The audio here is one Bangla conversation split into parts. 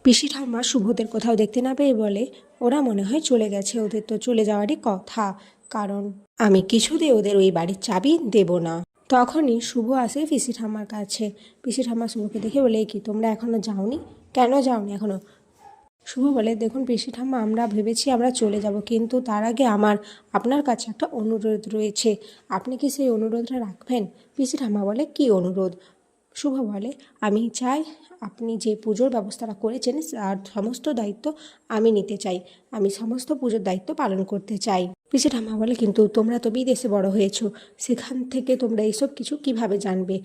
পিসি ঠাম্মা শুভদের কোথাও দেখতে না পেয়ে বলে, ওরা মনে হয় চলে গেছে, ওদের তো চলে যাওয়ারই কথা, কারণ আমি কিছুতেই ওদের ওই বাড়ির চাবি দেব না। তখনই শুভ আসে পিসি ঠাম্মার কাছে। পিসি ঠাম্মা শুভকে দেখে বলে, কি তোমরা এখনো যাওনি? কেন যাওনি এখনো? শুভ বলে, দেখুন পিসি ঠাম্মা, আমরা ভেবেছি আমরা চলে যাব, কিন্তু তার আগে আমার আপনার কাছে একটা অনুরোধ রয়েছে, আপনি কি সেই অনুরোধটা রাখবেন? পিসি ঠাম্মা বলে, কি অনুরোধ? শুভ বলে, আমি চাই আপনি যে পুজোর ব্যবস্থাটা করেছেন তার সমস্ত দায়িত্ব আমি নিতে চাই, আমি সমস্ত পুজোর দায়িত্ব পালন করতে চাই। পিসি ঠাম্মা বলে, কিন্তু তোমরা তো বিদেশে বড় হয়েছো, সেখান থেকে তোমরা এইসব কিছু কিভাবে জানবে?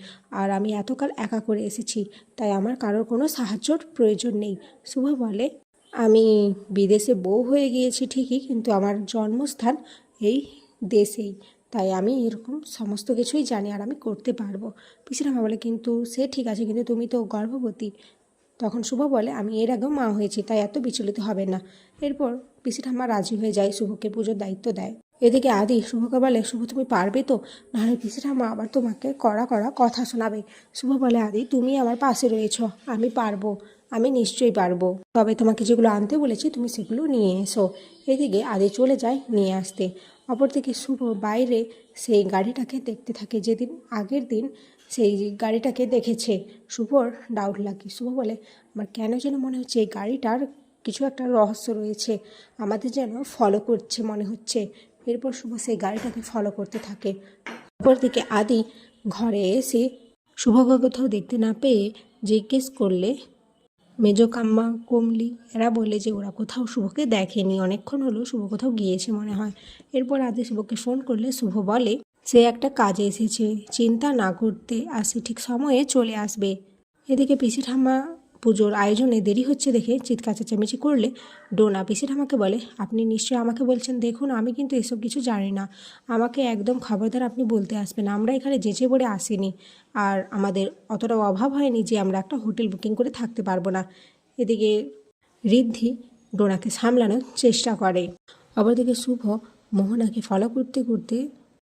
আর আমি এতকাল একা করে এসেছি, তাই আমার কারোর কোনো সাহায্যর প্রয়োজন নেই। শুভ বলে, আমি বিদেশে বউ হয়ে গিয়েছি ঠিকই, কিন্তু আমার জন্মস্থান এই দেশেই, তাই আমি এরকম সমস্ত কিছুই জানি আর আমি করতে পারবো। পিসি ঠাম্মা বলে, কিন্তু সে ঠিক আছে, কিন্তু তুমি তো গর্ভবতী। তখন শুভ বলে, আমি এর আগেও মা হয়েছি, তাই এত বিচলিত হবে না। এরপর পিসি ঠাম্মা রাজি হয়ে যায়, শুভকে পুজোর দায়িত্ব দেয়। এদিকে আদি শুভকে বলে, শুভ তুমি পারবে তো? নাহলে পিসি ঠাম্মা আবার তোমাকে কড়া কড়া কথা শোনাবে। শুভ বলে, আদি তুমি আমার পাশে রয়েছ, আমি পারবো, আমি নিশ্চয়ই পারবো, তবে তোমাকে যেগুলো আনতে বলেছি তুমি সেগুলো নিয়ে এসো। এদিকে আদি চলে যায় নিয়ে আসতে। অপরদিকে শুভ বাইরে সেই গাড়িটাকে দেখতে থাকে, যেদিন আগের দিন সেই গাড়িটাকে দেখেছে। শুভর ডাউট লাগে। শুভ বলে, আমার কেন যেন মনে হচ্ছে এই গাড়িটার কিছু একটা রহস্য রয়েছে, আমাদের যেন ফলো করছে মনে হচ্ছে। এরপর শুভ সেই গাড়িটাকে ফলো করতে থাকে। অপরদিকে আদি ঘরে এসে শুভকে কোথাও দেখতে না পেয়ে জিজ্ঞেস করলে মেজো কাম্মা, কমলি এরা বলে যে ওরা কোথাও শুভকে দেখেনি, অনেকক্ষণ হলো শুভ কোথাও গিয়েছে মনে হয়। এরপর আদি শুভকে ফোন করলে শুভ বলে সে একটা কাজে এসেছে, চিন্তা না করতে, আর সে ঠিক সময়ে চলে আসবে। এদিকে পিসি ঠাম্মা পুজোর আয়োজনে দেরি হচ্ছে দেখে চিৎকার চেঁচামেচি করলে ডোনা পিসি ঠাম্মাকে বলে, আপনি নিশ্চয়ই আমাকে বলছেন, দেখুন আমি কিন্তু এসব কিছু জানি না, আমাকে একদম খবরদার আপনি বলতে আসবেন, আমরা এখানে যেচে পড়ে আসিনি, আর আমাদের অতটা অভাব হয়নি যে আমরা একটা হোটেল বুকিং করে থাকতে পারবো না। এদিকে ঋদ্ধি ডোনাকে সামলানোর চেষ্টা করে। অপরদিকে শুভ মোহনাকে ফলো করতে করতে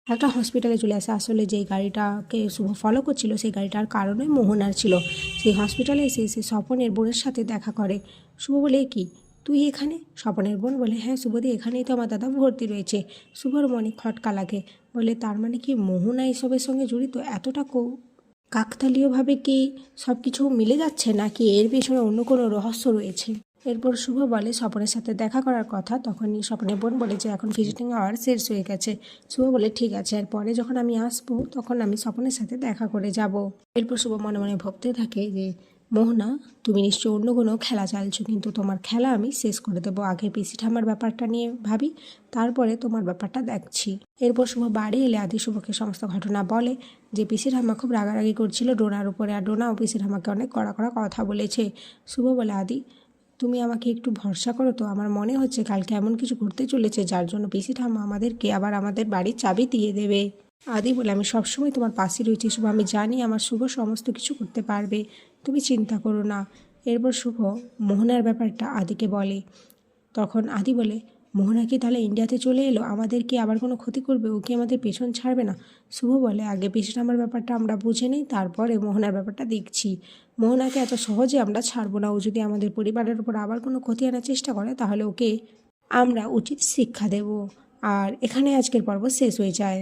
একটা হসপিটালে চলে আসে। আসলে যেই গাড়িটাকে শুভ ফলো করছিল সেই গাড়িটার কারণে মোহনার ছিল। সেই হসপিটালে এসে সে স্বপনের বোনের সাথে দেখা করে। শুভ বলে, কি তুই এখানে? স্বপনের বোন বলে, হ্যাঁ শুভদি, এখানেই তো আমার দাদা ভর্তি রয়েছে। শুভর মনে খটকা লাগে, বলে তার মানে কি মোহনা এসবের সঙ্গে জড়িত? এতটা কাকতালীয়ভাবে কি সব কিছু মিলে যাচ্ছে, নাকি এর পেছনে অন্য কোনো রহস্য রয়েছে? এরপর শুভ বলে স্বপনের সাথে দেখা করার কথা। তখনই স্বপনের বোন বলে যে এখন ভিজিটিং আওয়ার শেষ হয়ে গেছে। শুভ বলে, ঠিক আছে, আর পরে যখন আমি আসবো তখন আমি স্বপনের সাথে দেখা করে যাব। এরপর শুভ মনে মনে ভাবতে থাকে যে মোহনা, তুমি নিশ্চয়ই অন্য কোনো খেলা চালছো, কিন্তু তোমার খেলা আমি শেষ করে দেবো, আগে পিসি ঠাম্মার ব্যাপারটা নিয়ে ভাবি, তারপরে তোমার ব্যাপারটা দেখছি। এরপর শুভ বাড়ি এলে আদি শুভকে সমস্ত ঘটনা বলে যে পিসি ঠাম্মা খুব রাগারাগি করছিল ডোনার উপরে, আর ডোনাও পিসি ঠাম্মাকে অনেক কড়া কড়া কথা বলেছে। শুভ বলে, আদি তুমি আমাকে একটু ভরসা করো তো, আমার মনে হচ্ছে কালকে এমন কিছু ঘটতে চলেছে যার জন্য পিসি ঠাম্মা আমাদেরকে আবার আমাদের বাড়ির চাবি দিয়ে দেবে। আদি বলে, আমি সবসময় তোমার পাশে রয়েছি শুভ, আমি জানি আমার শুভ সমস্ত কিছু করতে পারবে, তুমি চিন্তা করো না। এরপর শুভ মোহনার ব্যাপারটা আদিকে বলে। তখন আদি বলে, মোহনা কি তাহলে ইন্ডিয়াতে চলে এলো? আমাদের কি আবার কোনো ক্ষতি করবে? ও কি আমাদের পেছন ছাড়বে না? শুভ বলে, আগে পিসি ঠাম্মার ব্যাপারটা আমরা বুঝে নিই, তারপরে মোহনার ব্যাপারটা দেখছি। মোহনাকে এত সহজে আমরা ছাড়বো না, ও যদি আমাদের পরিবারের উপর আবার কোনো ক্ষতি আনার চেষ্টা করে তাহলে ওকে আমরা উচিত শিক্ষা দেব। আর এখানে আজকের পর্ব শেষ হয়ে যায়।